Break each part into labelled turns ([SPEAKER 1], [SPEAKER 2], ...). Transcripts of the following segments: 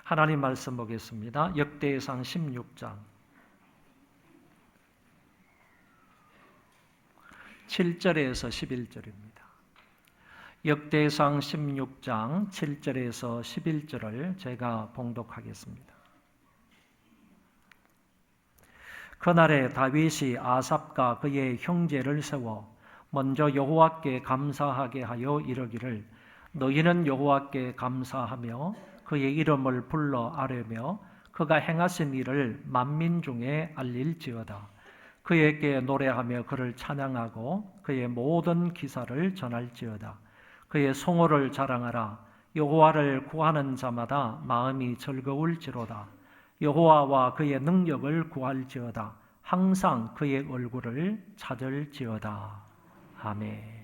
[SPEAKER 1] 하나님 말씀 보겠습니다. 역대상 16장 7절에서 11절입니다. 역대상 16장 7절에서 11절을 제가 봉독하겠습니다. 그날에 다윗이 아삽과 그의 형제를 세워 먼저 여호와께 감사하게 하여 이르기를 너희는 여호와께 감사하며 그의 이름을 불러 아뢰며 그가 행하신 일을 만민 중에 알릴지어다. 그에게 노래하며 그를 찬양하고 그의 모든 기사를 전할지어다. 그의 성호를 자랑하라. 여호와를 구하는 자마다 마음이 즐거울지로다. 여호와와 그의 능력을 구할지어다. 항상 그의 얼굴을 찾을지어다. 아멘.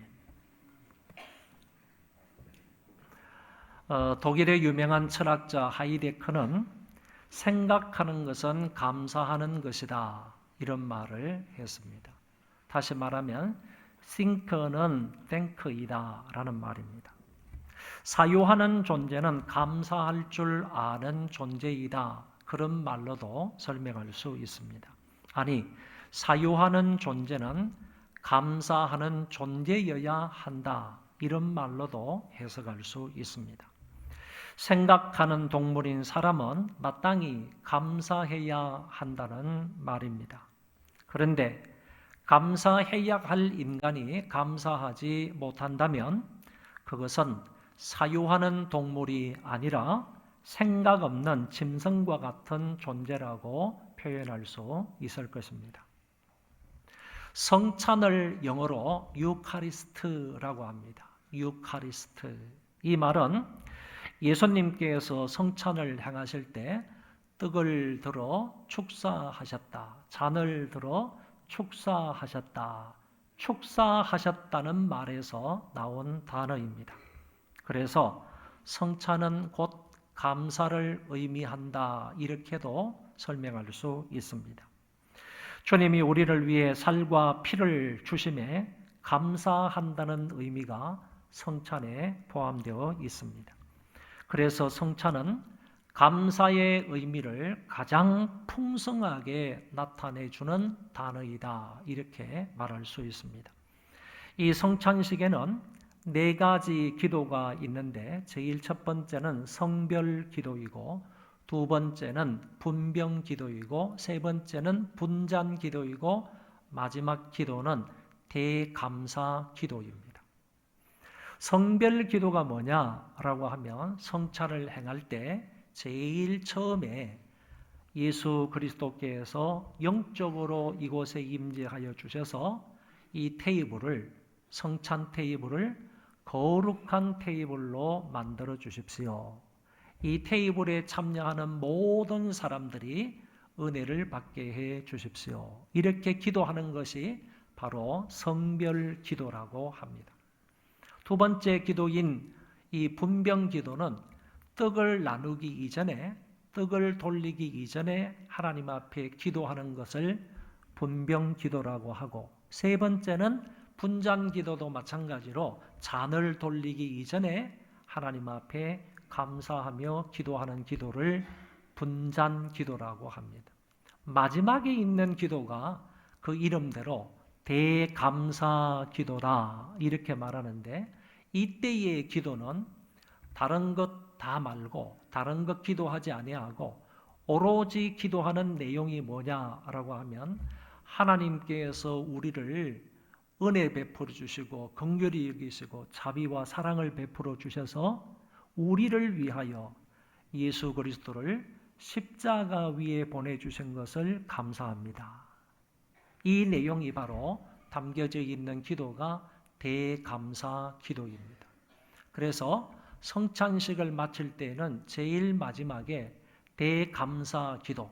[SPEAKER 1] 독일의 유명한 철학자 하이데크는 생각하는 것은 감사하는 것이다, 이런 말을 했습니다. 다시 말하면 think는 thank이다 라는 말입니다. 사유하는 존재는 감사할 줄 아는 존재이다, 그런 말로도 설명할 수 있습니다. 아니, 사유하는 존재는 감사하는 존재여야 한다, 이런 말로도 해석할 수 있습니다. 생각하는 동물인 사람은 마땅히 감사해야 한다는 말입니다. 그런데 감사해야 할 인간이 감사하지 못한다면 그것은 사유하는 동물이 아니라 생각 없는 짐승과 같은 존재라고 표현할 수 있을 것입니다. 성찬을 영어로 유카리스트라고 합니다. 유카리스트. 이 말은 예수님께서 성찬을 행하실 때 떡을 들어 축사하셨다, 잔을 들어 축사하셨다, 축사하셨다는 말에서 나온 단어입니다. 그래서 성찬은 곧 감사를 의미한다, 이렇게도 설명할 수 있습니다. 주님이 우리를 위해 살과 피를 주심에 감사한다는 의미가 성찬에 포함되어 있습니다. 그래서 성찬은 감사의 의미를 가장 풍성하게 나타내주는 단어이다, 이렇게 말할 수 있습니다. 이 성찬식에는 4가지 기도가 있는데 제일 첫 번째는 성별 기도이고, 두 번째는 분병 기도이고, 세 번째는 분잔 기도이고, 마지막 기도는 대감사 기도입니다. 성별 기도가 뭐냐라고 하면 성찬을 행할 때 제일 처음에 예수 그리스도께서 영적으로 이곳에 임재하여 주셔서 이 테이블을, 성찬 테이블을 거룩한 테이블로 만들어 주십시오. 이 테이블에 참여하는 모든 사람들이 은혜를 받게 해 주십시오. 이렇게 기도하는 것이 바로 성별 기도라고 합니다. 두 번째 기도인 이 분병 기도는 떡을 나누기 이전에, 떡을 돌리기 이전에 하나님 앞에 기도하는 것을 분병 기도라고 하고, 세 번째는 분잔 기도도 마찬가지로 잔을 돌리기 이전에 하나님 앞에 감사하며 기도하는 기도를 분잔 기도라고 합니다. 마지막에 있는 기도가 그 이름대로 대감사 기도다, 이렇게 말하는데, 이때의 기도는 다른 것 다 말고, 다른 것 기도하지 아니하고 오로지 기도하는 내용이 뭐냐라고 하면 하나님께서 우리를 은혜 베풀어 주시고 긍휼히 여기시고 자비와 사랑을 베풀어 주셔서 우리를 위하여 예수 그리스도를 십자가 위에 보내주신 것을 감사합니다. 이 내용이 바로 담겨져 있는 기도가 대감사 기도입니다. 그래서 성찬식을 마칠 때는 제일 마지막에 대감사 기도,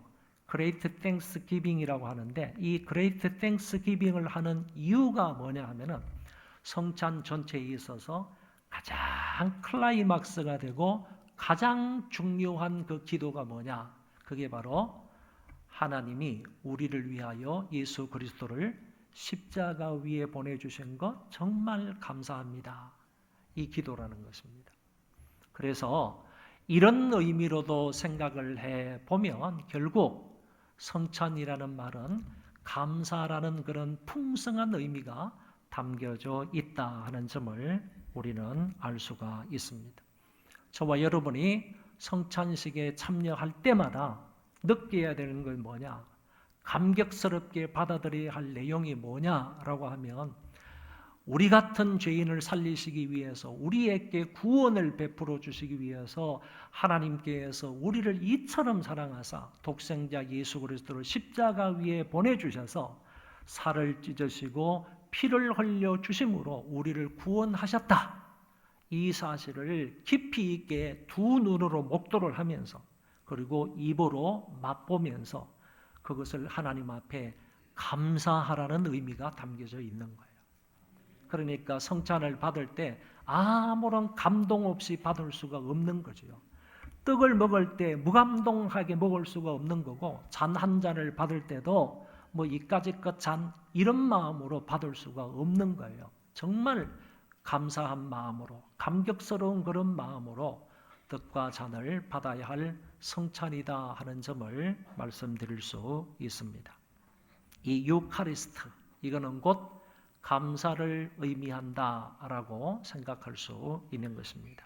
[SPEAKER 1] Great Thanksgiving이라고 하는데, 이 Great Thanksgiving을 하는 이유가 뭐냐 하면은 성찬 전체에 있어서 가장 클라이막스가 되고 가장 중요한 그 기도가 뭐냐? 그게 바로 하나님이 우리를 위하여 예수 그리스도를 십자가 위에 보내주신 것 정말 감사합니다, 이 기도라는 것입니다. 그래서 이런 의미로도 생각을 해보면 결국 성찬이라는 말은 감사라는 그런 풍성한 의미가 담겨져 있다 하는 점을 우리는 알 수가 있습니다. 저와 여러분이 성찬식에 참여할 때마다 느껴야 되는 건 뭐냐? 감격스럽게 받아들여야 할 내용이 뭐냐라고 하면 우리 같은 죄인을 살리시기 위해서 우리에게 구원을 베풀어 주시기 위해서 하나님께서 우리를 이처럼 사랑하사 독생자 예수 그리스도를 십자가 위에 보내주셔서 살을 찢으시고 피를 흘려 주심으로 우리를 구원하셨다. 이 사실을 깊이 있게 두 눈으로 목도를 하면서 그리고 입으로 맛보면서 그것을 하나님 앞에 감사하라는 의미가 담겨져 있는 거예요. 그러니까 성찬을 받을 때 아무런 감동 없이 받을 수가 없는 거죠. 떡을 먹을 때 무감동하게 먹을 수가 없는 거고 잔 한 잔을 받을 때도 뭐 이까짓 잔 이런 마음으로 받을 수가 없는 거예요. 정말 감사한 마음으로 감격스러운 그런 마음으로 떡과 잔을 받아야 할 성찬이다 하는 점을 말씀드릴 수 있습니다. 이 유카리스트 이거는 곧 감사를 의미한다라고 생각할 수 있는 것입니다.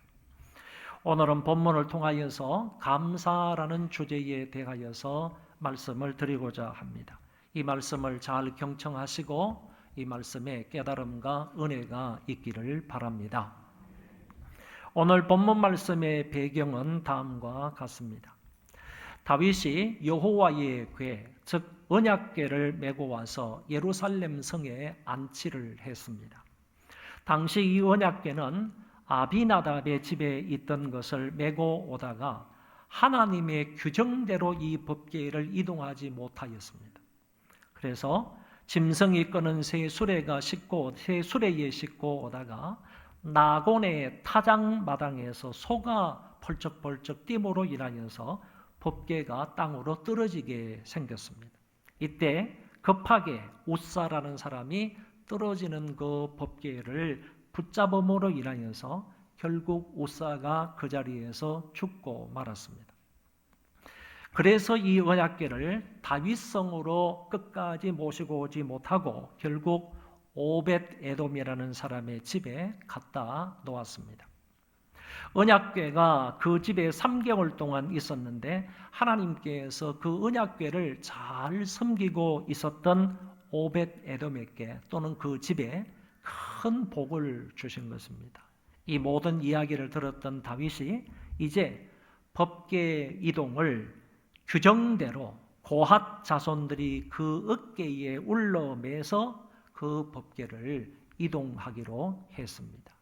[SPEAKER 1] 오늘은 본문을 통하여서 감사라는 주제에 대하여서 말씀을 드리고자 합니다. 이 말씀을 잘 경청하시고 이 말씀에 깨달음과 은혜가 있기를 바랍니다. 오늘 본문 말씀의 배경은 다음과 같습니다. 다윗이 여호와의 궤, 즉 언약궤를 메고 와서 예루살렘 성에 안치를 했습니다. 당시 이 언약궤는 아비나답의 집에 있던 것을 메고 오다가 하나님의 규정대로 이 법궤를 이동하지 못하였습니다. 그래서 짐승이 끄는 새 수레에 싣고 오다가 나곤의 타작마당에서 소가 펄쩍펄쩍 띠므로 인하여서 법궤가 땅으로 떨어지게 생겼습니다. 이때 급하게 우사라는 사람이 떨어지는 그 법궤를 붙잡음으로 인하여서 결국 우사가 그 자리에서 죽고 말았습니다. 그래서 이 언약궤를 다윗성으로 끝까지 모시고 오지 못하고 결국 오벳 에돔이라는 사람의 집에 갖다 놓았습니다. 언약궤가 그 집에 3개월 동안 있었는데 하나님께서 그 언약궤를 잘 섬기고 있었던 오벳 에돔에게 또는 그 집에 큰 복을 주신 것입니다. 이 모든 이야기를 들었던 다윗이 이제 법궤 이동을 규정대로 고핫 자손들이 그 어깨에 울러매서 그 법궤를 이동하기로 했습니다.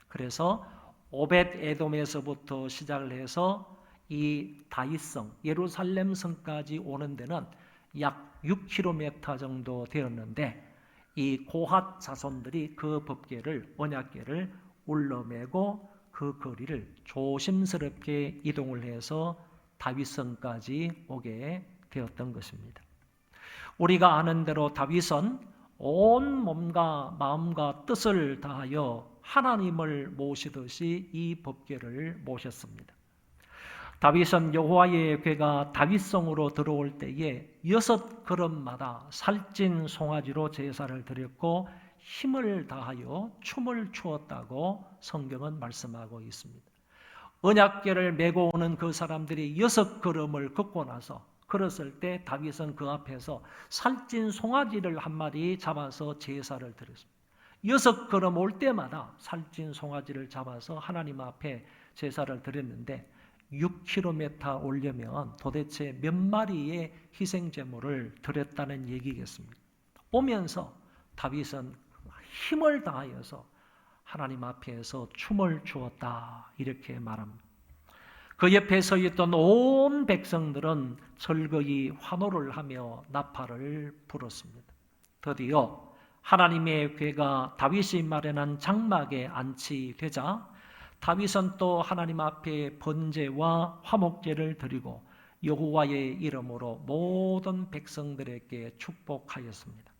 [SPEAKER 1] 그래서 오벳 에돔에서부터 시작을 해서 이 다윗성 예루살렘 성까지 오는 데는 약 6km 정도 되었는데 이 고핫 자손들이 그 법궤를 언약궤를 울러매고 그 거리를 조심스럽게 이동을 해서 다윗성까지 오게 되었던 것입니다. 우리가 아는 대로 다윗은 온 몸과 마음과 뜻을 다하여 하나님을 모시듯이 이 법궤를 모셨습니다. 다윗은 여호와의 궤가 다윗성으로 들어올 때에 6걸음마다 살찐 송아지로 제사를 드렸고 힘을 다하여 춤을 추었다고 성경은 말씀하고 있습니다. 언약궤를 메고 오는 그 사람들이 6걸음을 걷고 나서 걸었을 때 다윗은 그 앞에서 살찐 송아지를 한 마리 잡아서 제사를 드렸습니다. 6걸음 올 때마다 살찐 송아지를 잡아서 하나님 앞에 제사를 드렸는데 6km 오려면 도대체 몇 마리의 희생제물을 드렸다는 얘기겠습니까? 오면서 다윗은 힘을 다하여서 하나님 앞에서 춤을 추었다 이렇게 말합니다. 그 옆에 서 있던 온 백성들은 절거이 환호를 하며 나팔을 불었습니다. 드디어 하나님의 궤가 다윗이 마련한 장막에 안치되자 다윗은 또 하나님 앞에 번제와 화목제를 드리고 여호와의 이름으로 모든 백성들에게 축복하였습니다.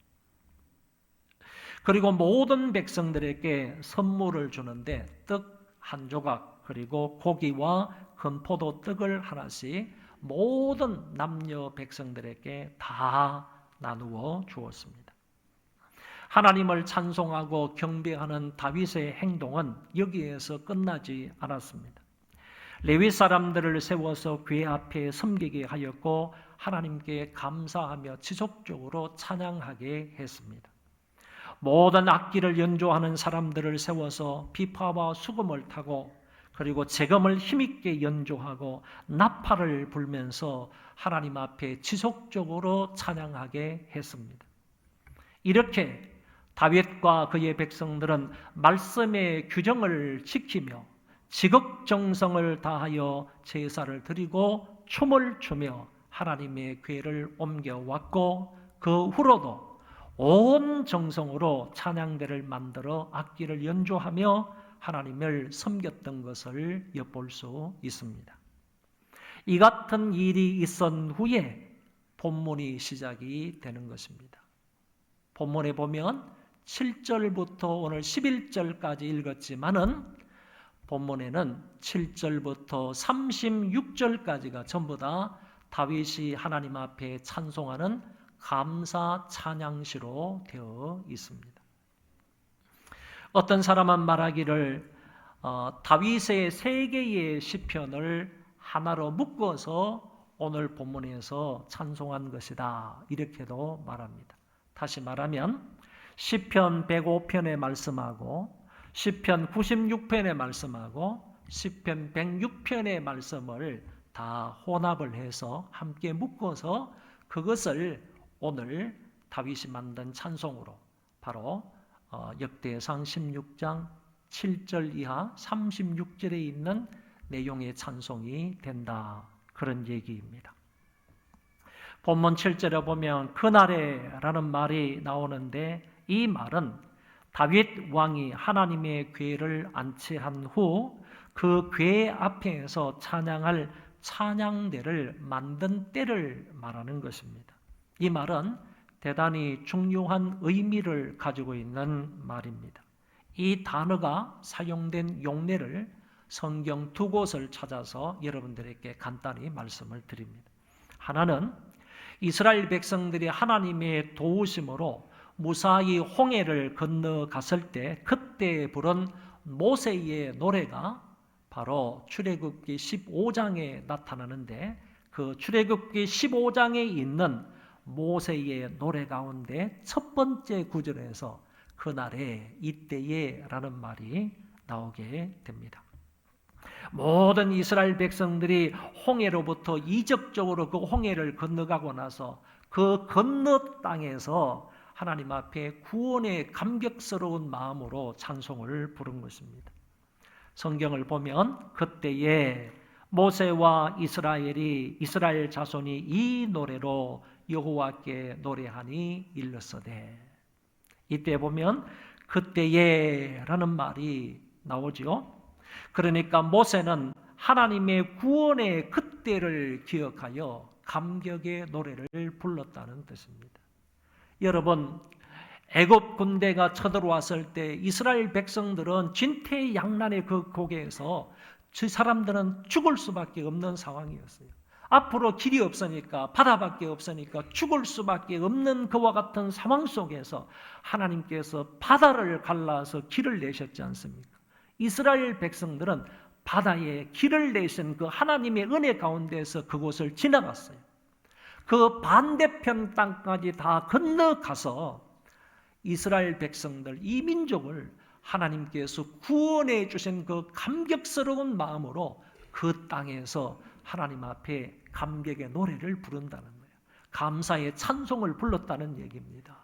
[SPEAKER 1] 그리고 모든 백성들에게 선물을 주는데 떡 한 조각 그리고 고기와 큰 포도떡을 하나씩 모든 남녀 백성들에게 다 나누어 주었습니다. 하나님을 찬송하고 경배하는 다윗의 행동은 여기에서 끝나지 않았습니다. 레위 사람들을 세워서 궤 앞에 섬기게 하였고 하나님께 감사하며 지속적으로 찬양하게 했습니다. 모든 악기를 연주하는 사람들을 세워서 비파와 수금을 타고 그리고 제금을 힘있게 연주하고 나팔을 불면서 하나님 앞에 지속적으로 찬양하게 했습니다. 이렇게 다윗과 그의 백성들은 말씀의 규정을 지키며 지극정성을 다하여 제사를 드리고 춤을 추며 하나님의 궤를 옮겨왔고 그 후로도 온 정성으로 찬양대를 만들어 악기를 연주하며 하나님을 섬겼던 것을 엿볼 수 있습니다. 이 같은 일이 있은 후에 본문이 시작이 되는 것입니다. 본문에 보면 7절부터 오늘 11절까지 읽었지만은 본문에는 7절부터 36절까지가 전부 다 다윗이 하나님 앞에 찬송하는 감사 찬양시로 되어 있습니다. 어떤 사람은 말하기를 다윗의 세 개의 시편을 하나로 묶어서 오늘 본문에서 찬송한 것이다 이렇게도 말합니다. 다시 말하면 시편 105편의 말씀하고 시편 96편의 말씀하고 시편 106편의 말씀을 다 혼합을 해서 함께 묶어서 그것을 오늘 다윗이 만든 찬송으로 바로 역대상 16장 7절 이하 36절에 있는 내용의 찬송이 된다. 그런 얘기입니다. 본문 7절에 보면 그날에 라는 말이 나오는데 이 말은 다윗 왕이 하나님의 궤를 안치한 후 그 궤 앞에서 찬양할 찬양대를 만든 때를 말하는 것입니다. 이 말은 대단히 중요한 의미를 가지고 있는 말입니다. 이 단어가 사용된 용례를 성경 두 곳을 찾아서 여러분들에게 간단히 말씀을 드립니다. 하나는 이스라엘 백성들이 하나님의 도우심으로 무사히 홍해를 건너갔을 때 그때 부른 모세의 노래가 바로 출애굽기 15장에 나타나는데 그 출애굽기 15장에 있는 모세의 노래 가운데 첫 번째 구절에서 그날에 이때에 라는 말이 나오게 됩니다. 모든 이스라엘 백성들이 홍해로부터 이적적으로 그 홍해를 건너가고 나서 그 건너 땅에서 하나님 앞에 구원의 감격스러운 마음으로 찬송을 부른 것입니다. 성경을 보면 그때에 모세와 이스라엘 자손이 이 노래로 여호와께 노래하니 일렀으되 이때 보면 그때에 라는 말이 나오죠. 그러니까 모세는 하나님의 구원의 그때를 기억하여 감격의 노래를 불렀다는 뜻입니다. 여러분, 애굽 군대가 쳐들어왔을 때 이스라엘 백성들은 진퇴양난의 그 고개에서 그 사람들은 죽을 수밖에 없는 상황이었어요. 앞으로 길이 없으니까 바다밖에 없으니까 죽을 수밖에 없는 그와 같은 상황 속에서 하나님께서 바다를 갈라서 길을 내셨지 않습니까? 이스라엘 백성들은 바다에 길을 내신 그 하나님의 은혜 가운데서 그곳을 지나갔어요. 그 반대편 땅까지 다 건너가서 이스라엘 백성들, 이 민족을 하나님께서 구원해 주신 그 감격스러운 마음으로 그 땅에서 하나님 앞에 감격의 노래를 부른다는 거예요. 감사의 찬송을 불렀다는 얘기입니다.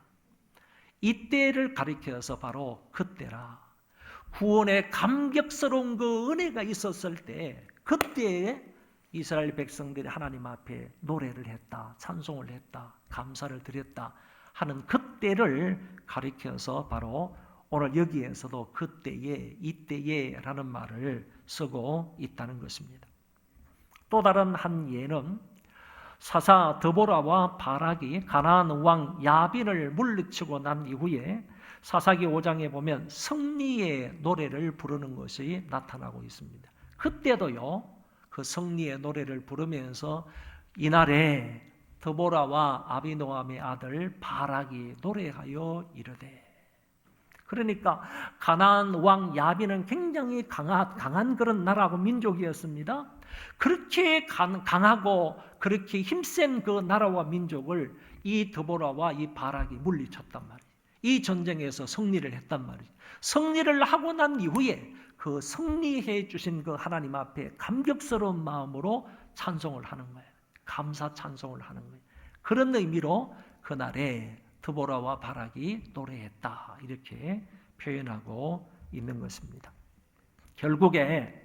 [SPEAKER 1] 이때를 가리켜서 바로 그때라. 구원의 감격스러운 그 은혜가 있었을 때 그때에 이스라엘 백성들이 하나님 앞에 노래를 했다, 찬송을 했다, 감사를 드렸다 하는 그때를 가리켜서 바로 오늘 여기에서도 그때에, 이때에 라는 말을 쓰고 있다는 것입니다. 또 다른 한 예는 사사 드보라와 바락이 가나안 왕 야빈을 물리치고 난 이후에 사사기 5장에 보면 승리의 노래를 부르는 것이 나타나고 있습니다. 그때도요, 그 승리의 노래를 부르면서 이날에 드보라와 아비노함의 아들 바락이 노래하여 이르되, 그러니까 가나안 왕 야빈은 굉장히 강한 그런 나라고 민족이었습니다. 그렇게 강하고 그렇게 힘센 그 나라와 민족을 이 드보라와 이 바락이 물리쳤단 말이에요. 이 전쟁에서 승리를 했단 말이에요. 승리를 하고 난 이후에 그 승리해 주신 그 하나님 앞에 감격스러운 마음으로 찬송을 하는 거예요. 감사 찬송을 하는 거예요. 그런 의미로 그날에 드보라와 바락이 노래했다, 이렇게 표현하고 있는 것입니다. 결국에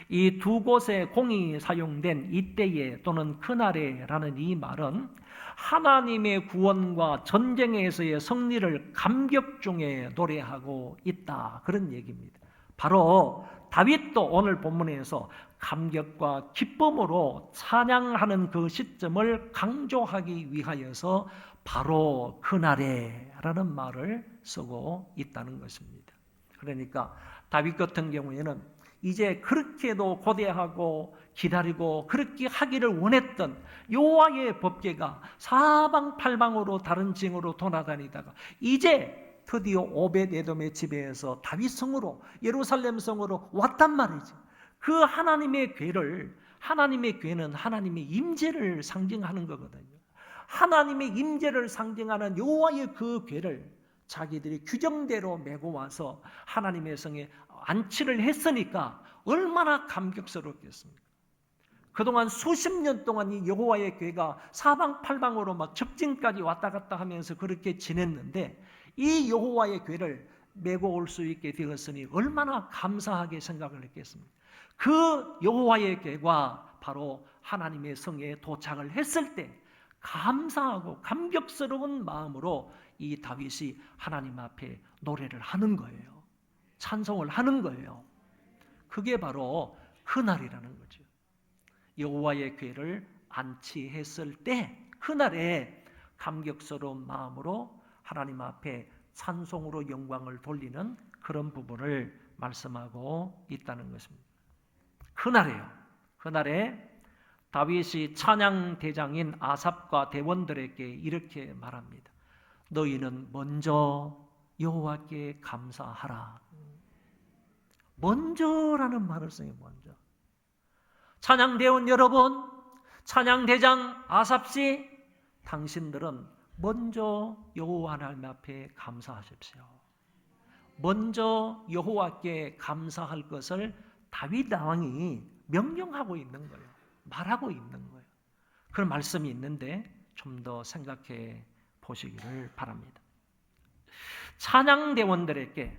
[SPEAKER 1] 이 두 곳의 공이 사용된 이때에 또는 그날에라는 이 말은 하나님의 구원과 전쟁에서의 승리를 감격 중에 노래하고 있다, 그런 얘기입니다. 바로 다윗도 오늘 본문에서 감격과 기쁨으로 찬양하는 그 시점을 강조하기 위하여서 바로 그날에라는 말을 쓰고 있다는 것입니다. 그러니까 다윗 같은 경우에는 이제 그렇게도 고대하고 기다리고 그렇게 하기를 원했던 여호와의 법궤가 사방팔방으로 다른 징으로 돌아다니다가 이제 드디어 오벳에돔의 집에서 다윗 성으로, 예루살렘 성으로 왔단 말이죠. 그 하나님의 궤를, 하나님의 궤는 하나님의 임재를 상징하는 거거든요. 하나님의 임재를 상징하는 여호와의 그 궤를 자기들이 규정대로 메고 와서 하나님의 성에 안치를 했으니까 얼마나 감격스럽겠습니까? 그동안 수십 년 동안 이 여호와의 궤가 사방팔방으로 막 적진까지 왔다 갔다 하면서 그렇게 지냈는데 이 여호와의 궤를 메고 올 수 있게 되었으니 얼마나 감사하게 생각을 했겠습니까? 그 여호와의 궤가 바로 하나님의 성에 도착을 했을 때 감사하고 감격스러운 마음으로 이 다윗이 하나님 앞에 노래를 하는 거예요. 찬송을 하는 거예요. 그게 바로 그날이라는 거죠. 여호와의 궤를 안치했을 때 그날에 감격스러운 마음으로 하나님 앞에 찬송으로 영광을 돌리는 그런 부분을 말씀하고 있다는 것입니다. 그날에요. 그날에 다윗이 찬양 대장인 아삽과 대원들에게 이렇게 말합니다. 너희는 먼저 여호와께 감사하라. 먼저라는 말을 써요. 먼저. 찬양 대원 여러분, 찬양 대장 아삽씨, 당신들은 먼저 여호와 하나님 앞에 감사하십시오. 먼저 여호와께 감사할 것을 다윗 왕이 명령하고 있는 거예요. 말하고 있는 거예요. 그런 말씀이 있는데 좀 더 생각해 보시기를 바랍니다. 찬양대원들에게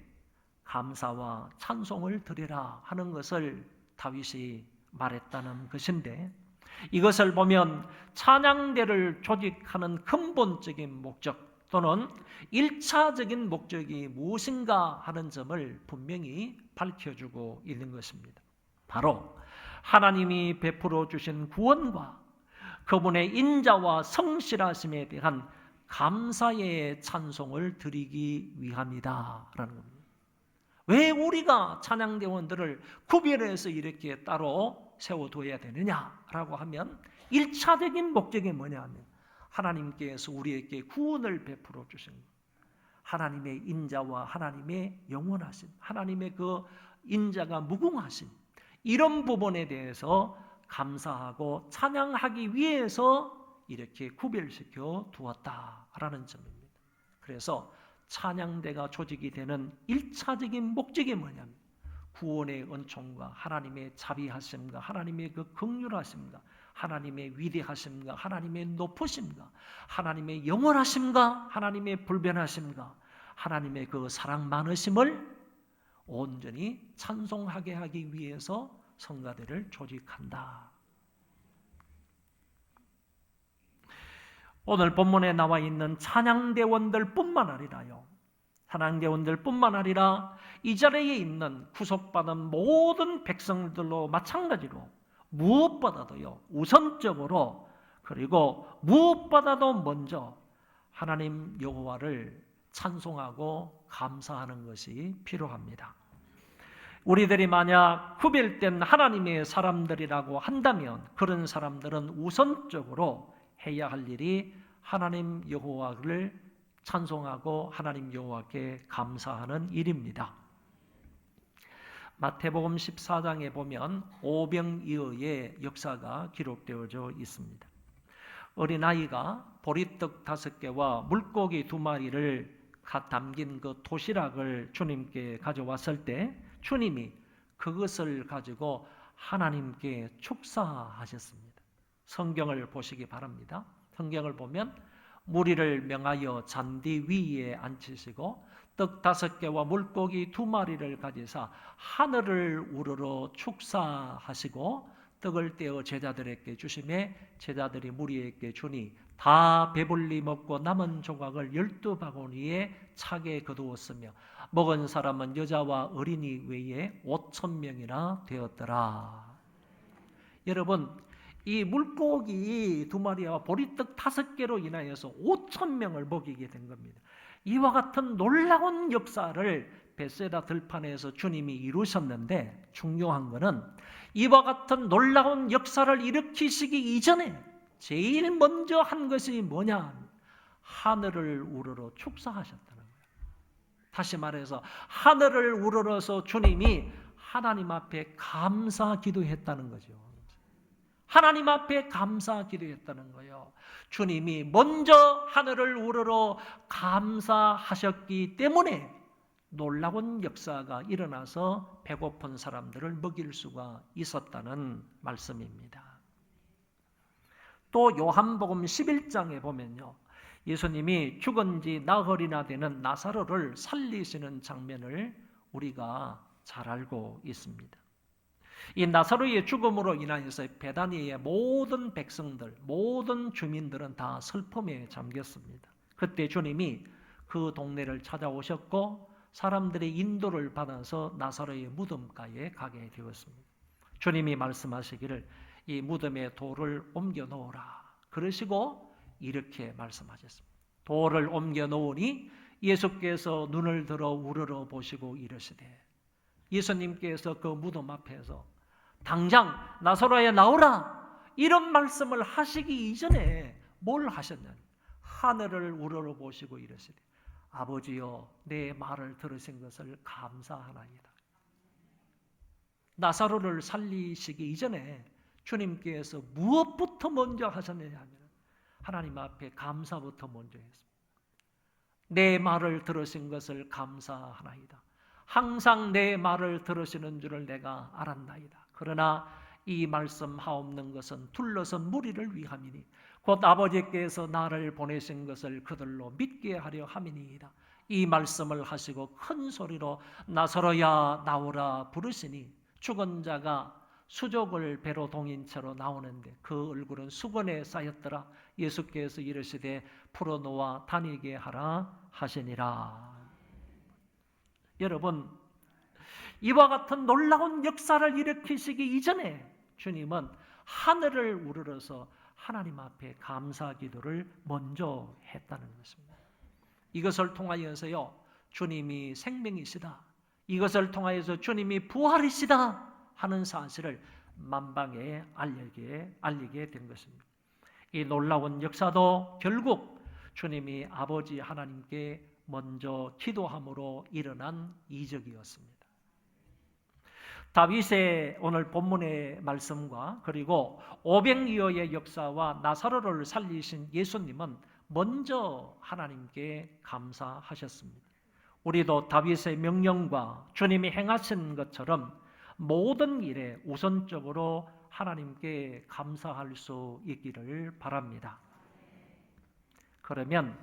[SPEAKER 1] 감사와 찬송을 드리라 하는 것을 다윗이 말했다는 것인데, 이것을 보면 찬양대를 조직하는 근본적인 목적 또는 1차적인 목적이 무엇인가 하는 점을 분명히 밝혀주고 있는 것입니다. 바로 하나님이 베풀어 주신 구원과 그분의 인자와 성실하심에 대한 감사의 찬송을 드리기 위함이다라는 겁니다. 왜 우리가 찬양대원들을 구별해서 이렇게 따로 세워둬야 되느냐라고 하면 1차적인 목적이 뭐냐 하면 하나님께서 우리에게 구원을 베풀어 주신 것, 하나님의 인자와 하나님의 영원하심, 하나님의 그 인자가 무궁하심, 이런 부분에 대해서 감사하고 찬양하기 위해서 이렇게 구별시켜 두었다라는 점입니다. 그래서 찬양대가 조직이 되는 1차적인 목적이 뭐냐면 구원의 은총과 하나님의 자비하심과 하나님의 그 긍휼하심과 하나님의 위대하심과 하나님의 높으심과 하나님의 영원하심과 하나님의 불변하심과 하나님의 그 사랑 많으심을 온전히 찬송하게 하기 위해서 성가대를 조직한다. 오늘 본문에 나와 있는 찬양대원들 뿐만 아니라요, 찬양대원들 뿐만 아니라 이 자리에 있는 구속받은 모든 백성들로 마찬가지로 무엇보다도요, 우선적으로 그리고 무엇보다도 먼저 하나님 여호와를 찬송하고 감사하는 것이 필요합니다. 우리들이 만약 구별된 하나님의 사람들이라고 한다면 그런 사람들은 우선적으로 해야 할 일이 하나님 여호와를 찬송하고 하나님 여호와께 감사하는 일입니다. 마태복음 14장에 보면 오병이어의 역사가 기록되어져 있습니다. 어린아이가 보리떡 5개와 물고기 2마리를 담긴 그 도시락을 주님께 가져왔을 때 주님이 그것을 가지고 하나님께 축사하셨습니다. 성경을 보시기 바랍니다. 성경을 보면 무리를 명하여 잔디 위에 앉히시고 떡 5개와 물고기 2마리를 가지사 하늘을 우러러 축사하시고 떡을 떼어 제자들에게 주시매 제자들이 무리에게 주니 다 배불리 먹고 남은 조각을 12바구니에 차게 거두었으며 먹은 사람은 여자와 어린이 외에 5,000명이나 되었더라. 여러분, 이 물고기 2마리와 보리떡 5개로 인하여서 5,000명을 먹이게 된 겁니다. 이와 같은 놀라운 역사를 벳세다 들판에서 주님이 이루셨는데 중요한 것은 이와 같은 놀라운 역사를 일으키시기 이전에 제일 먼저 한 것이 뭐냐? 하늘을 우러러 축사하셨다는 거예요. 다시 말해서 하늘을 우러러서 주님이 하나님 앞에 감사 기도했다는 거죠. 하나님 앞에 감사 기도했다는 거예요. 주님이 먼저 하늘을 우러러 감사하셨기 때문에 놀라운 역사가 일어나서 배고픈 사람들을 먹일 수가 있었다는 말씀입니다. 또 요한복음 11장에 보면요, 예수님이 죽은 지 나흘이나 되는 나사로를 살리시는 장면을 우리가 잘 알고 있습니다. 이 나사로의 죽음으로 인하여서 베다니의 모든 백성들, 모든 주민들은 다 슬픔에 잠겼습니다. 그때 주님이 그 동네를 찾아오셨고 사람들의 인도를 받아서 나사로의 무덤가에 가게 되었습니다. 주님이 말씀하시기를 이 무덤에 돌을 옮겨 놓으라. 그러시고 이렇게 말씀하셨습니다. 돌을 옮겨 놓으니 예수께서 눈을 들어 우러러 보시고 이르시되, 예수님께서 그 무덤 앞에서 당장 나사로야 나오라 이런 말씀을 하시기 이전에 뭘 하셨냐면 하늘을 우러러 보시고 이르시되 아버지여 내 말을 들으신 것을 감사하나이다. 나사로를 살리시기 이전에 주님께서 무엇부터 먼저 하셨느냐 하면 하나님 앞에 감사부터 먼저 했습니다. 내 말을 들으신 것을 감사하나이다. 항상 내 말을 들으시는 줄을 내가 알았나이다. 그러나 이 말씀 하옵는 것은 둘러선 무리를 위함이니 곧 아버지께서 나를 보내신 것을 그들로 믿게 하려 함이니이다. 이 말씀을 하시고 큰 소리로 나사로야 나오라 부르시니 죽은 자가 수족을 배로 동인 채로 나오는데 그 얼굴은 수건에 쌓였더라. 예수께서 이르시되 풀어놓아 다니게 하라 하시니라. 여러분, 이와 같은 놀라운 역사를 일으키시기 이전에 주님은 하늘을 우러러서 하나님 앞에 감사 기도를 먼저 했다는 것입니다. 이것을 통하여서요, 주님이 생명이시다, 이것을 통하여서 주님이 부활이시다 하는 사실을 만방에 알리게 된 것입니다. 이 놀라운 역사도 결국 주님이 아버지 하나님께 먼저 기도함으로 일어난 이적이었습니다. 다윗의 오늘 본문의 말씀과 그리고 오병이어의 역사와 나사로를 살리신 예수님은 먼저 하나님께 감사하셨습니다. 우리도 다윗의 명령과 주님이 행하신 것처럼 모든 일에 우선적으로 하나님께 감사할 수 있기를 바랍니다. 그러면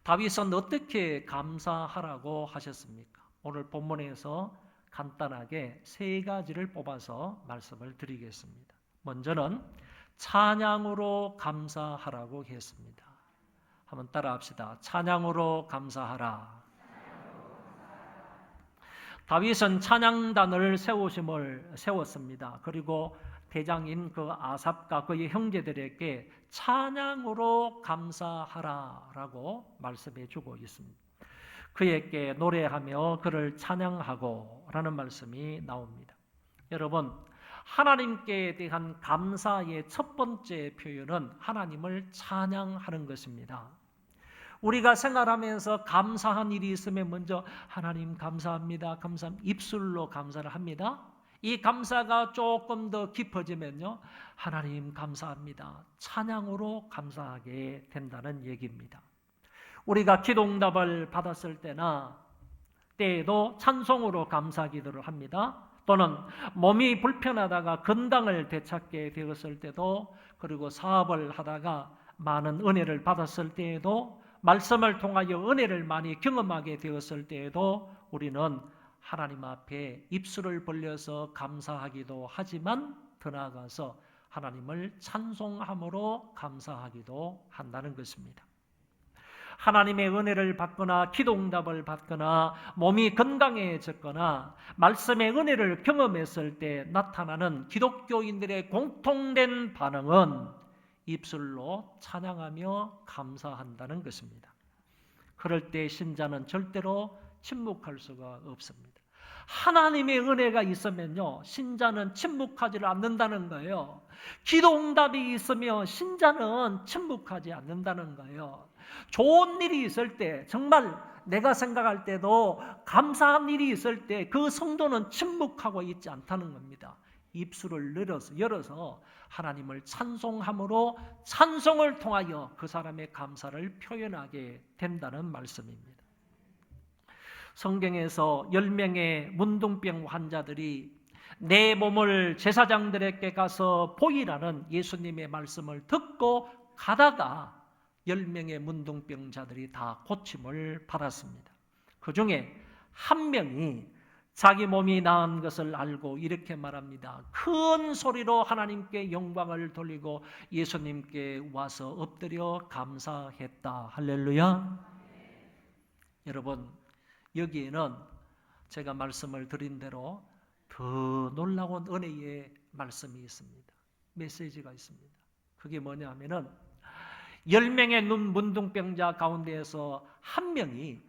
[SPEAKER 1] 다윗은 어떻게 감사하라고 하셨습니까? 오늘 본문에서 간단하게 3가지를 뽑아서 말씀을 드리겠습니다. 먼저는 찬양으로 감사하라고 했습니다. 한번 따라합시다. 찬양으로 감사하라. 다윗은 찬양단을 세웠습니다. 그리고 대장인 그 아삽과 그의 형제들에게 찬양으로 감사하라라고 말씀해 주고 있습니다. 그에게 노래하며 그를 찬양하고 라는 말씀이 나옵니다. 여러분, 하나님께 대한 감사의 첫 번째 표현은 하나님을 찬양하는 것입니다. 우리가 생활하면서 감사한 일이 있으면 먼저 하나님 감사합니다. 입술로 감사를 합니다. 이 감사가 조금 더 깊어지면요, 하나님 감사합니다. 찬양으로 감사하게 된다는 얘기입니다. 우리가 기도응답을 받았을 때에도 찬송으로 감사 기도를 합니다. 또는 몸이 불편하다가 건강을 되찾게 되었을 때도, 그리고 사업을 하다가 많은 은혜를 받았을 때에도, 말씀을 통하여 은혜를 많이 경험하게 되었을 때에도 우리는 하나님 앞에 입술을 벌려서 감사하기도 하지만 더 나아가서 하나님을 찬송함으로 감사하기도 한다는 것입니다. 하나님의 은혜를 받거나 기도응답을 받거나 몸이 건강해졌거나 말씀의 은혜를 경험했을 때 나타나는 기독교인들의 공통된 반응은 입술로 찬양하며 감사한다는 것입니다. 그럴 때 신자는 절대로 침묵할 수가 없습니다. 하나님의 은혜가 있으면요, 신자는 침묵하지 않는다는 거예요. 기도응답이 있으면 신자는 침묵하지 않는다는 거예요. 좋은 일이 있을 때, 정말 내가 생각할 때도 감사한 일이 있을 때 그 성도는 침묵하고 있지 않다는 겁니다. 입술을 열어서 하나님을 찬송함으로 찬송을 통하여 그 사람의 감사를 표현하게 된다는 말씀입니다. 성경에서 10명의 문둥병 환자들이 내 몸을 제사장들에게 가서 보이라는 예수님의 말씀을 듣고 가다가 10명의 문둥병자들이 다 고침을 받았습니다. 그 중에 한 명이 자기 몸이 나은 것을 알고 이렇게 말합니다. 큰 소리로 하나님께 영광을 돌리고 예수님께 와서 엎드려 감사했다. 할렐루야. 여러분, 여기에는 제가 말씀을 드린 대로 더 놀라운 은혜의 말씀이 있습니다. 메시지가 있습니다. 그게 뭐냐 하면은 10명의 문둥병자 가운데에서 한 명이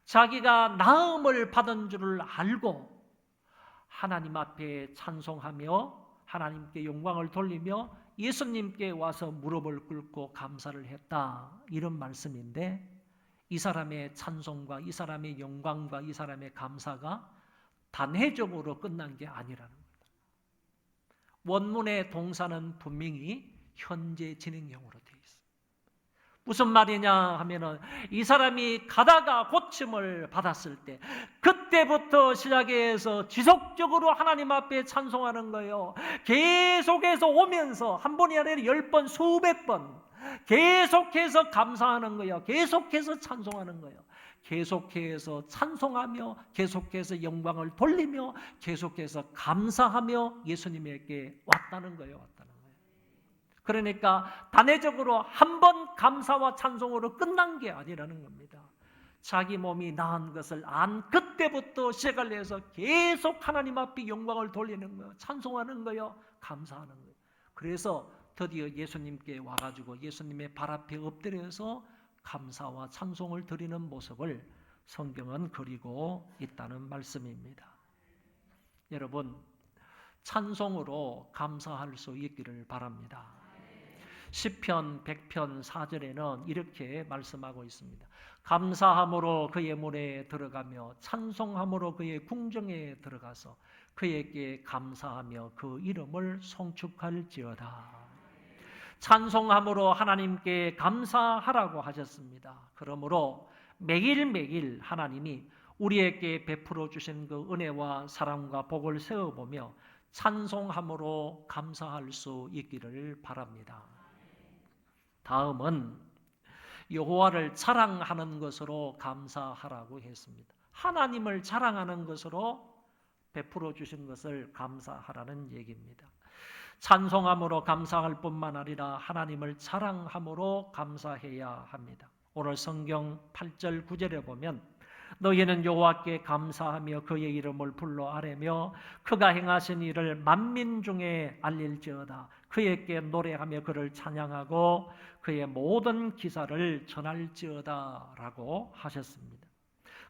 [SPEAKER 1] 자기가 나음을 받은 줄을 알고 하나님 앞에 찬송하며 하나님께 영광을 돌리며 예수님께 와서 무릎을 꿇고 감사를 했다. 이런 말씀인데, 이 사람의 찬송과 이 사람의 영광과 이 사람의 감사가 단회적으로 끝난 게 아니라는 겁니다. 원문의 동사는 분명히 현재 진행형으로 되어 있습니다. 무슨 말이냐 하면은 이 사람이 가다가 고침을 받았을 때 그때부터 시작해서 지속적으로 하나님 앞에 찬송하는 거예요. 계속해서 오면서 한 번이 아니라 10번, 수백 번 계속해서 감사하는 거예요. 계속해서 찬송하는 거예요. 계속해서 찬송하며 계속해서 영광을 돌리며 계속해서 감사하며 예수님에게 왔다는 거예요. 그러니까 단회적으로 한 번 감사와 찬송으로 끝난 게 아니라는 겁니다. 자기 몸이 나은 것을 안 그때부터 시작을 해서 계속 하나님 앞에 영광을 돌리는 거예요. 찬송하는 거예요. 감사하는 거예요. 그래서 드디어 예수님께 와가지고 예수님의 발 앞에 엎드려서 감사와 찬송을 드리는 모습을 성경은 그리고 있다는 말씀입니다. 여러분, 찬송으로 감사할 수 있기를 바랍니다. 시편 100편 4절에는 이렇게 말씀하고 있습니다. 감사함으로 그의 문에 들어가며 찬송함으로 그의 궁정에 들어가서 그에게 감사하며 그 이름을 송축할지어다. 찬송함으로 하나님께 감사하라고 하셨습니다. 그러므로 매일매일 하나님이 우리에게 베풀어 주신 그 은혜와 사랑과 복을 세워보며 찬송함으로 감사할 수 있기를 바랍니다. 다음은 여호와를 자랑하는 것으로 감사하라고 했습니다. 하나님을 자랑하는 것으로 베풀어 주신 것을 감사하라는 얘기입니다. 찬송함으로 감사할 뿐만 아니라 하나님을 자랑함으로 감사해야 합니다. 오늘 성경 8절 9절에 보면 너희는 여호와께 감사하며 그의 이름을 불러 아뢰며 그가 행하신 일을 만민 중에 알릴지어다. 그에게 노래하며 그를 찬양하고 그의 모든 기사를 전할지어다 라고 하셨습니다.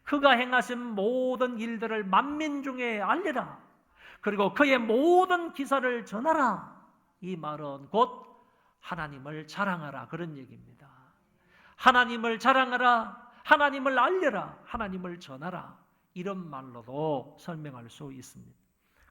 [SPEAKER 1] 그가 행하신 모든 일들을 만민 중에 알리라. 그리고 그의 모든 기사를 전하라. 이 말은 곧 하나님을 자랑하라, 그런 얘기입니다. 하나님을 자랑하라, 하나님을 알려라, 하나님을 전하라, 이런 말로도 설명할 수 있습니다.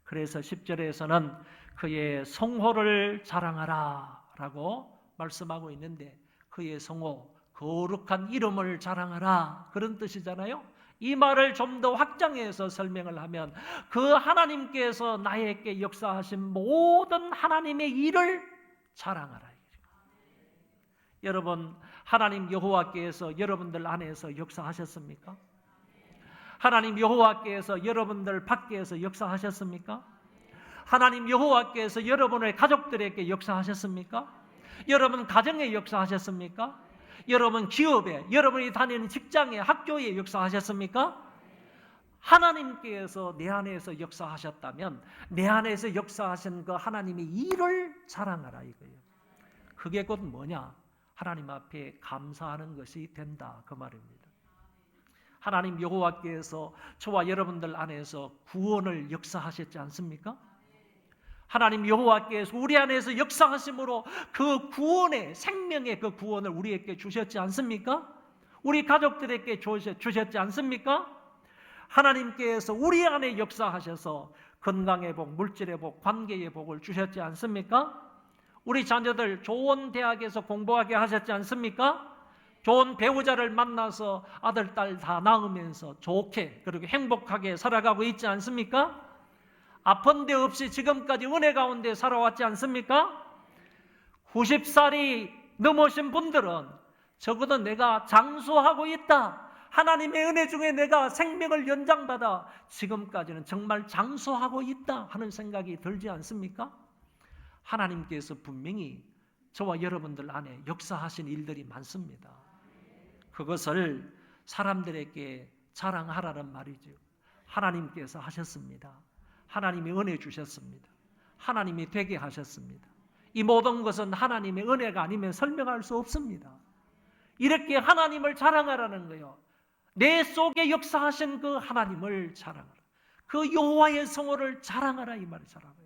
[SPEAKER 1] 그래서 10절에서는 그의 성호를 자랑하라 라고 말씀하고 있는데, 그의 성호, 거룩한 이름을 자랑하라, 그런 뜻이잖아요. 이 말을 좀 더 확장해서 설명을 하면, 그 하나님께서 나에게 역사하신 모든 하나님의 일을 자랑하라. 여러분, 하나님 여호와께서 여러분들 안에서 역사하셨습니까? 하나님 여호와께서 여러분들 밖에서 역사하셨습니까? 하나님 여호와께서 여러분의 가족들에게 역사하셨습니까? 여러분 가정에 역사하셨습니까? 여러분 기업에, 여러분이 다니는 직장에, 학교에 역사하셨습니까? 하나님께서 내 안에서 역사하셨다면 내 안에서 역사하신 그 하나님의 일을 자랑하라, 이거예요. 그게 곧 뭐냐? 하나님 앞에 감사하는 것이 된다, 그 말입니다. 하나님 여호와께서 저와 여러분들 안에서 구원을 역사하셨지 않습니까? 하나님 여호와께서 우리 안에서 역사하심으로 그 구원의, 생명의 그 구원을 우리에게 주셨지 않습니까? 우리 가족들에게 주셨지 않습니까? 하나님께서 우리 안에 역사하셔서 건강의 복, 물질의 복, 관계의 복을 주셨지 않습니까? 우리 자녀들 좋은 대학에서 공부하게 하셨지 않습니까? 좋은 배우자를 만나서 아들, 딸 다 낳으면서 좋게, 그리고 행복하게 살아가고 있지 않습니까? 아픈 데 없이 지금까지 은혜 가운데 살아왔지 않습니까? 90살이 넘으신 분들은 적어도 내가 장수하고 있다, 하나님의 은혜 중에 내가 생명을 연장받아 지금까지는 정말 장수하고 있다 하는 생각이 들지 않습니까? 하나님께서 분명히 저와 여러분들 안에 역사하신 일들이 많습니다. 그것을 사람들에게 자랑하라는 말이죠. 하나님께서 하셨습니다. 하나님이 은혜 주셨습니다. 하나님이 되게 하셨습니다. 이 모든 것은 하나님의 은혜가 아니면 설명할 수 없습니다. 이렇게 하나님을 자랑하라는 거예요. 내 속에 역사하신 그 하나님을 자랑하라. 그 여호와의 성호를 자랑하라, 이 말을 자랑해요.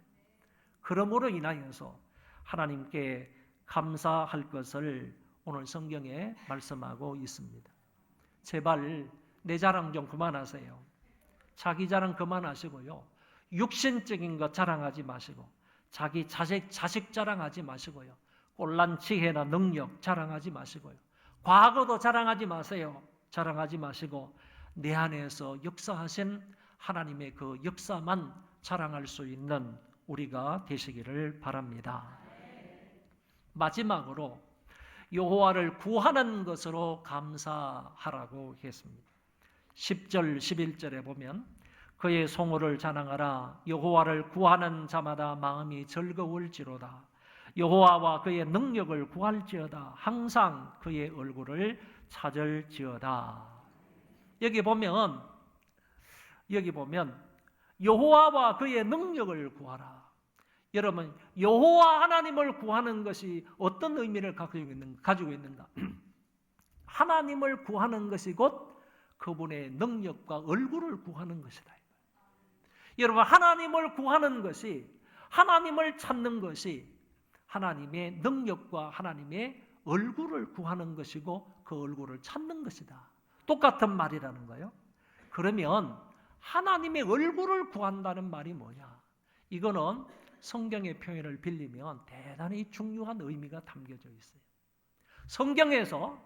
[SPEAKER 1] 그러므로 인하여서 하나님께 감사할 것을 오늘 성경에 말씀하고 있습니다. 제발 내 자랑 좀 그만하세요. 자기 자랑 그만하시고요. 육신적인 것 자랑하지 마시고, 자기 자식 자랑하지 마시고요. 꼴난 지혜나 능력 자랑하지 마시고요. 과거도 자랑하지 마세요. 자랑하지 마시고 내 안에서 역사하신 하나님의 그 역사만 자랑할 수 있는 우리가 되시기를 바랍니다. 마지막으로 여호와를 구하는 것으로 감사하라고 했습니다. 10절 11절에 보면 그의 성호를 자랑하라. 여호와를 구하는 자마다 마음이 즐거울지로다. 여호와와 그의 능력을 구할지어다. 항상 그의 얼굴을 찾을지어다. 여기 보면 여호와와 그의 능력을 구하라. 여러분, 여호와 하나님을 구하는 것이 어떤 의미를 가지고 있는가? 하나님을 구하는 것이 곧 그분의 능력과 얼굴을 구하는 것이다. 여러분, 하나님을 구하는 것이, 하나님을 찾는 것이 하나님의 능력과 하나님의 얼굴을 구하는 것이고 그 얼굴을 찾는 것이다. 똑같은 말이라는 거예요. 그러면 하나님의 얼굴을 구한다는 말이 뭐냐? 이거는 성경의 표현을 빌리면 대단히 중요한 의미가 담겨져 있어요. 성경에서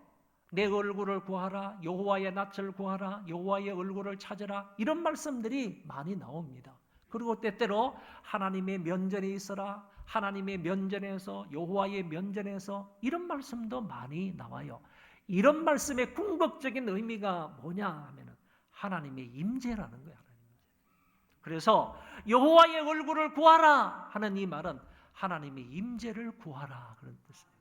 [SPEAKER 1] 내 얼굴을 구하라, 여호와의 낯을 구하라, 여호와의 얼굴을 찾으라, 이런 말씀들이 많이 나옵니다. 그리고 때때로 하나님의 면전에 있어라, 하나님의 면전에서, 여호와의 면전에서, 이런 말씀도 많이 나와요. 이런 말씀의 궁극적인 의미가 뭐냐 하면 하나님의 임재라는 거예요. 그래서 여호와의 얼굴을 구하라 하는 이 말은 하나님의 임재를 구하라, 그런 뜻이에요.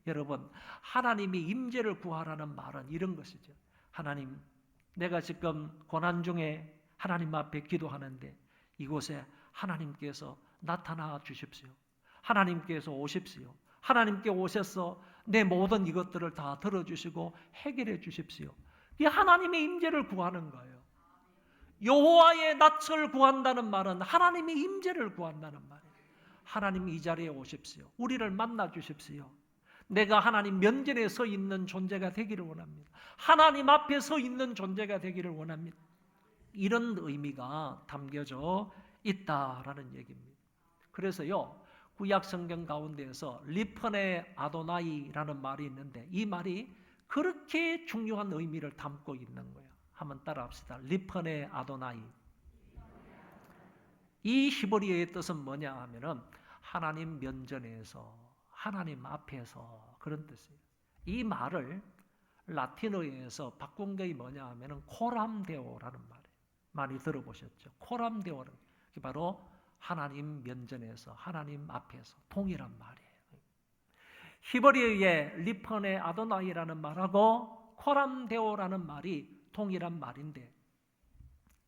[SPEAKER 1] 여러분, 하나님의 임재를 구하라는 말은 이런 것이죠. 하나님, 내가 지금 고난 중에 하나님 앞에 기도하는데 이곳에 하나님께서 나타나 주십시오. 하나님께서 오십시오. 하나님께 오셔서 내 모든 이것들을 다 들어주시고 해결해 주십시오. 이 하나님의 임재를 구하는 거예요. 여호와의 낯을 구한다는 말은 하나님의 임재를 구한다는 말이에요. 하나님 이 자리에 오십시오. 우리를 만나 주십시오. 내가 하나님 면전에 서 있는 존재가 되기를 원합니다. 하나님 앞에 서 있는 존재가 되기를 원합니다. 이런 의미가 담겨져 있다라는 얘기입니다. 그래서요, 구약 성경 가운데에서 리펀의 아도나이라는 말이 있는데 이 말이 그렇게 중요한 의미를 담고 있는 거예요. 한번 따라합시다. 리펀의 아도나이. 이 히브리어의 뜻은 뭐냐 하면은 하나님 면전에서, 하나님 앞에서, 그런 뜻이에요. 이 말을 라틴어에서 바꾼 게 뭐냐 하면은 코람데오라는 말이에요. 많이 들어보셨죠? 코람데오는 바로 하나님 면전에서, 하나님 앞에서, 동일한 말이에요. 히브리어의 리펀의 아도나이라는 말하고 코람데오라는 말이 동일한 말인데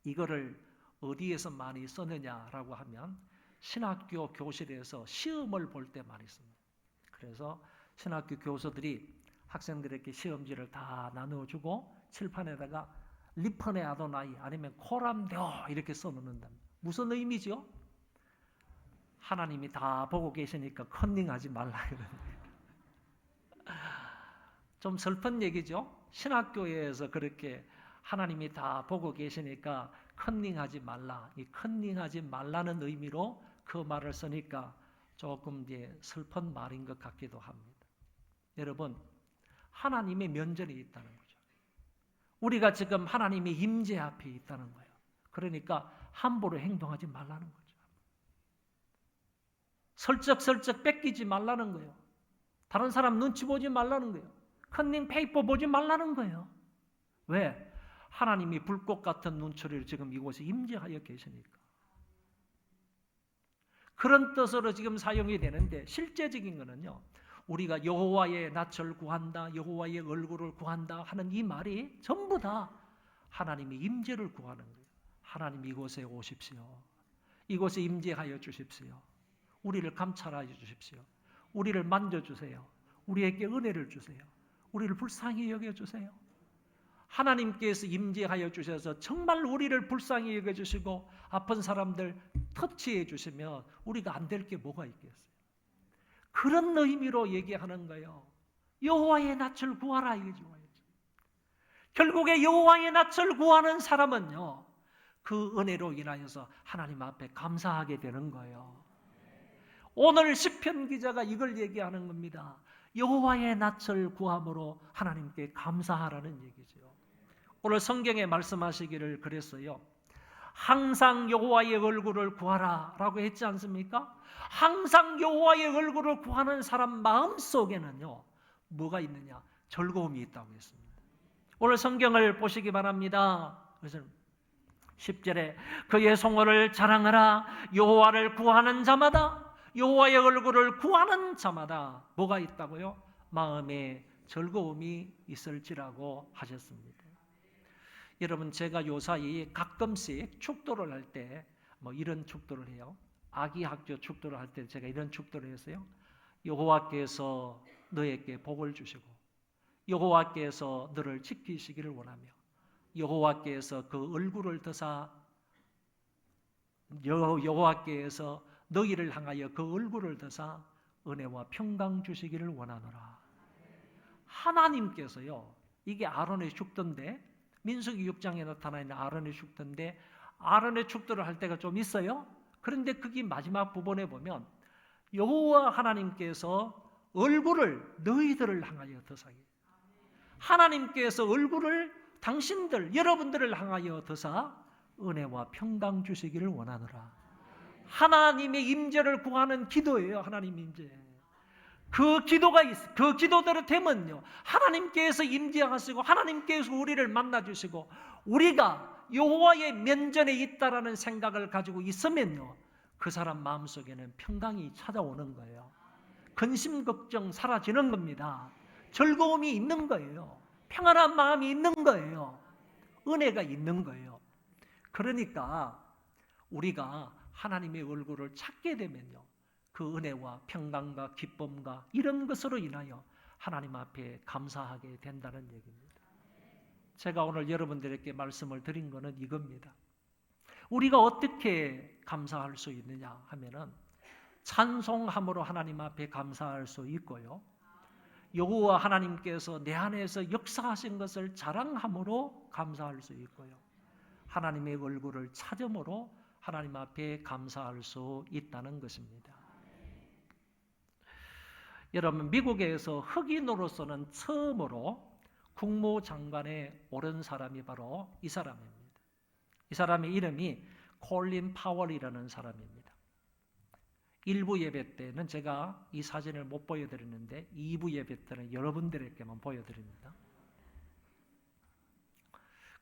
[SPEAKER 1] 이거를 어디에서 많이 쓰느냐라고 하면 신학교 교실에서 시험을 볼 때 많이 씁니다. 그래서 신학교 교수들이 학생들에게 시험지를 다 나누어주고 칠판에다가 리펀의 아도나이 아니면 코람데오 이렇게 써놓는다. 무슨 의미죠? 하나님이 다 보고 계시니까 컨닝하지 말라 이런 거예요. 좀 슬픈 얘기죠? 신학교에서 그렇게 하나님이 다 보고 계시니까 컨닝하지 말라. 이 컨닝하지 말라는 의미로 그 말을 쓰니까 조금 이제 슬픈 말인 것 같기도 합니다. 여러분, 하나님의 면전에 있다는 거죠. 우리가 지금 하나님의 임재 앞에 있다는 거예요. 그러니까 함부로 행동하지 말라는 거죠. 슬쩍슬쩍 뺏기지 말라는 거예요. 다른 사람 눈치 보지 말라는 거예요. 컨닝 페이퍼 보지 말라는 거예요. 왜? 하나님이 불꽃 같은 눈초리를 지금 이곳에 임재하여 계시니까. 그런 뜻으로 지금 사용이 되는데 실제적인 거는요. 우리가 여호와의 낯을 구한다, 여호와의 얼굴을 구한다 하는 이 말이 전부 다 하나님의 임재를 구하는 거예요. 하나님 이곳에 오십시오. 이곳에 임재하여 주십시오. 우리를 감찰하여 주십시오. 우리를 만져주세요. 우리에게 은혜를 주세요. 우리를 불쌍히 여겨주세요. 하나님께서 임재하여 주셔서 정말 우리를 불쌍히 여겨주시고 아픈 사람들 터치해 주시면 우리가 안 될 게 뭐가 있겠어요. 그런 의미로 얘기하는 거예요. 여호와의 낯을 구하라 이거죠. 결국에 여호와의 낯을 구하는 사람은요. 그 은혜로 인하여서 하나님 앞에 감사하게 되는 거예요. 오늘 시편 기자가 이걸 얘기하는 겁니다. 여호와의 낯을 구함으로 하나님께 감사하라는 얘기죠. 오늘 성경에 말씀하시기를 그랬어요. 항상 여호와의 얼굴을 구하라 라고 했지 않습니까? 항상 여호와의 얼굴을 구하는 사람 마음속에는요. 뭐가 있느냐? 즐거움이 있다고 했습니다. 오늘 성경을 보시기 바랍니다. 그래서 10절에 그의 성호를 자랑하라. 여호와를 구하는 자마다, 여호와의 얼굴을 구하는 자마다 뭐가 있다고요? 마음에 즐거움이 있을지라고 하셨습니다. 여러분, 제가 요사이 가끔씩 축도를 할 때 이런 축도를 해요. 아기 학교 축도를 할 때 제가 이런 축도를 했어요. 여호와께서 너에게 복을 주시고 여호와께서 너를 지키시기를 원하며 여호와께서 그 얼굴을 드사 여호와께서 너희를 향하여 그 얼굴을 드사 은혜와 평강 주시기를 원하노라. 하나님께서요. 이게 아론의 축도인데 민수기 6장에 나타나 있는 아론의 축도인데 아론의 축도를 할 때가 좀 있어요. 그런데 그게 마지막 부분에 보면 여호와 하나님께서 얼굴을 너희들을 향하여 드사게, 하나님께서 얼굴을 당신들 여러분들을 향하여 드사 은혜와 평강 주시기를 원하노라. 하나님의 임재를 구하는 기도예요. 하나님 임재. 그 기도가 그 기도대로 되면요. 하나님께서 임재하시고 하나님께서 우리를 만나 주시고 우리가 여호와의 면전에 있다라는 생각을 가지고 있으면요. 그 사람 마음속에는 평강이 찾아오는 거예요. 근심 걱정 사라지는 겁니다. 즐거움이 있는 거예요. 평안한 마음이 있는 거예요. 은혜가 있는 거예요. 그러니까 우리가 하나님의 얼굴을 찾게 되면요. 그 은혜와 평강과 기쁨과 이런 것으로 인하여 하나님 앞에 감사하게 된다는 얘기입니다. 제가 오늘 여러분들에게 말씀을 드린 것은 이겁니다. 우리가 어떻게 감사할 수 있느냐 하면은 찬송함으로 하나님 앞에 감사할 수 있고요. 여호와 하나님께서 내 안에서 역사하신 것을 자랑함으로 감사할 수 있고요. 하나님의 얼굴을 찾음으로 하나님 앞에 감사할 수 있다는 것입니다. 여러분, 미국에서 흑인으로서는 처음으로 국무장관에 오른 사람이 바로 이 사람입니다. 이 사람의 이름이 콜린 파월이라는 사람입니다. 1부 예배 때는 제가 이 사진을 못 보여드렸는데 2부 예배 때는 여러분들에게만 보여드립니다.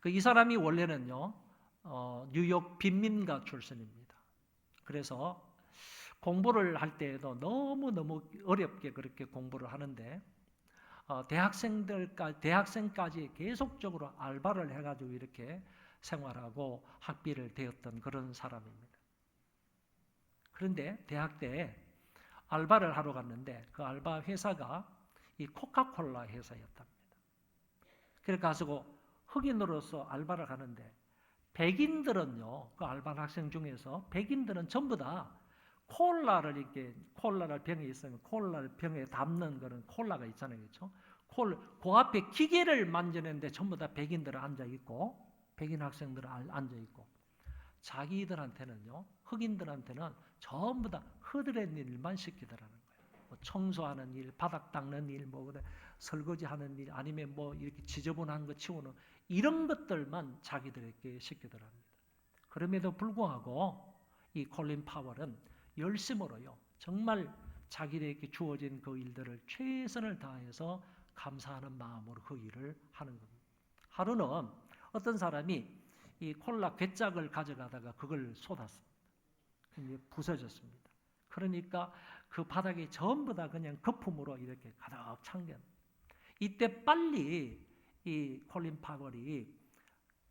[SPEAKER 1] 이 사람이 원래는요, 뉴욕 빈민가 출신입니다. 그래서 공부를 할 때에도 너무너무 어렵게 그렇게 공부를 하는데 대학생까지 계속적으로 알바를 해가지고 이렇게 생활하고 학비를 대었던 그런 사람입니다. 그런데 대학 때 알바를 하러 갔는데 그 알바 회사가 이 코카콜라 회사였답니다. 그래 가지고 흑인으로서 알바를 하는데 백인들은요, 그 알바 학생 중에서 백인들은 전부 다 콜라를 병에 있으면 콜라를 병에 담는 그런 콜라가 있잖아요, 그렇죠? 그 앞에 기계를 만지는데 전부 다 백인들은 앉아 있고, 백인 학생들은 앉아 있고, 자기들한테는요, 흑인들한테는 전부 다 허드렛 일만 시키더라는 거예요. 뭐 청소하는 일, 바닥 닦는 일, 뭐 설거지하는 일, 아니면 뭐 이렇게 지저분한 거 치우는 이런 것들만 자기들에게 시키더랍니다. 그럼에도 불구하고 이 콜린 파월은 열심으로요, 정말 자기에게 주어진 그 일들을 최선을 다해서 감사하는 마음으로 그 일을 하는 겁니다. 하루는 어떤 사람이 이 콜라 괴짝을 가져가다가 그걸 쏟았습니다. 부서졌습니다. 그러니까 그 바닥에 전부 다 그냥 거품으로 이렇게 가득 찬 게. 이때 빨리 이 콜린 파월이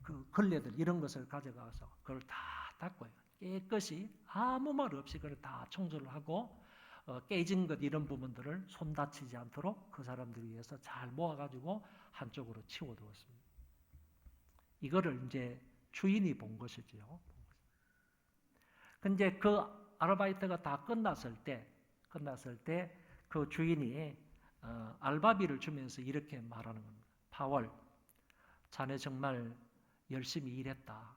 [SPEAKER 1] 그 걸레들 이런 것을 가져가서 그걸 다 닦고요. 깨끗이 아무 말 없이 그걸 다 청소를 하고 깨진 것 이런 부분들을 손 다치지 않도록 그 사람들을 위해서 잘 모아가지고 한쪽으로 치워두었습니다. 이거를 이제 주인이 본 것이지요. 근데 그 아르바이트가 다 끝났을 때 그 주인이 알바비를 주면서 이렇게 말하는 겁니다. 파월, 자네 정말 열심히 일했다.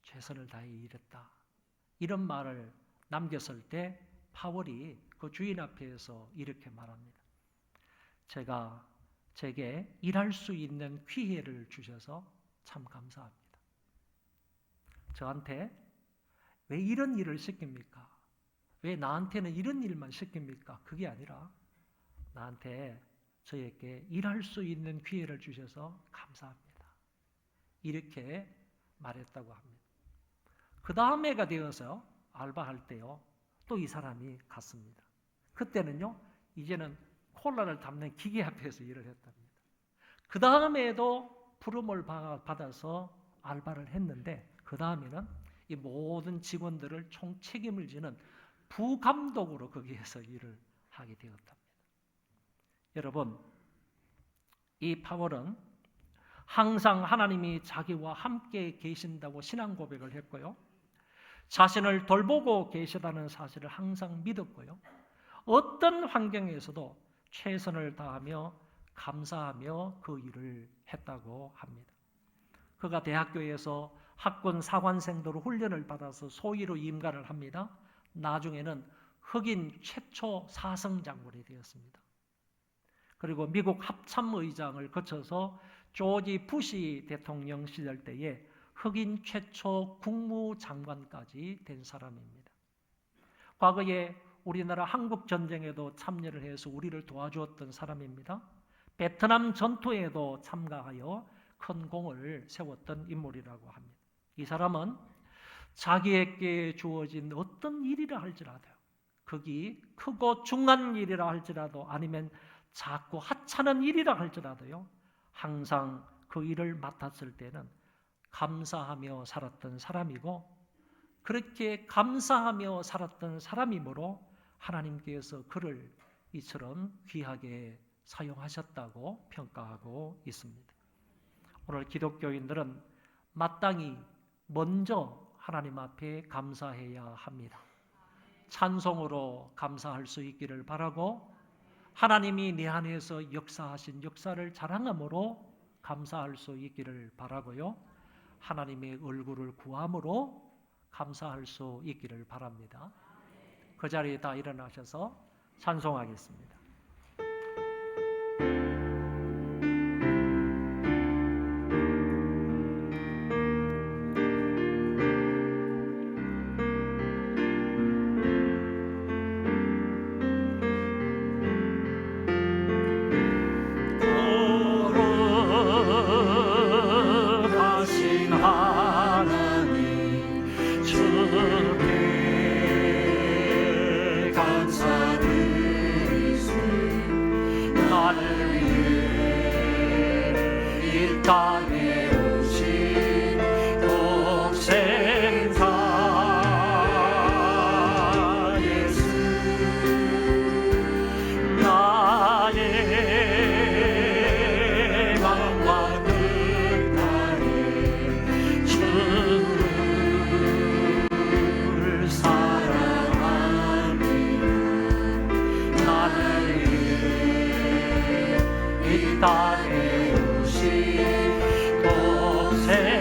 [SPEAKER 1] 최선을 다해 일했다. 이런 말을 남겼을 때 파월이 그 주인 앞에서 이렇게 말합니다. 제게 일할 수 있는 기회를 주셔서 참 감사합니다. 저한테 왜 이런 일을 시킵니까? 왜 나한테는 이런 일만 시킵니까? 그게 아니라 저에게 일할 수 있는 기회를 주셔서 감사합니다. 이렇게 말했다고 합니다. 그 다음 해가 되어서 알바할 때요, 또 이 사람이 갔습니다. 그때는요, 이제는 콜라를 담는 기계 앞에서 일을 했답니다. 그 다음에도 부름을 받아서 알바를 했는데, 그 다음에는 이 모든 직원들을 총 책임을 지는 부감독으로 거기에서 일을 하게 되었답니다. 여러분, 이 파월은 항상 하나님이 자기와 함께 계신다고 신앙 고백을 했고요. 자신을 돌보고 계시다는 사실을 항상 믿었고요. 어떤 환경에서도 최선을 다하며 감사하며 그 일을 했다고 합니다. 그가 대학교에서 학군 사관생도로 훈련을 받아서 소위로 임관을 합니다. 나중에는 흑인 최초 사성장군이 되었습니다. 그리고 미국 합참의장을 거쳐서 조지 부시 대통령 시절 때에 흑인 최초 국무장관까지 된 사람입니다. 과거에 우리나라 한국전쟁에도 참여를 해서 우리를 도와주었던 사람입니다. 베트남 전투에도 참가하여 큰 공을 세웠던 인물이라고 합니다. 이 사람은 자기에게 주어진 어떤 일이라 할지라도, 그게 크고 중한 일이라 할지라도 아니면 작고 하찮은 일이라 할지라도요, 항상 그 일을 맡았을 때는 감사하며 살았던 사람이고, 그렇게 감사하며 살았던 사람이므로 하나님께서 그를 이처럼 귀하게 사용하셨다고 평가하고 있습니다. 오늘 기독교인들은 마땅히 먼저 하나님 앞에 감사해야 합니다. 찬송으로 감사할 수 있기를 바라고, 하나님이 내 안에서 역사하신 역사를 자랑함으로 감사할 수 있기를 바라고요. 하나님의 얼굴을 구함으로 감사할 수 있기를 바랍니다. 그 자리에 다 일어나셔서 찬송하겠습니다.
[SPEAKER 2] 땅에 오신 독생자 예수, 나의 마음과 뜻하에 주를 사랑합니다. 나를 위해 이 땅에 오신 독생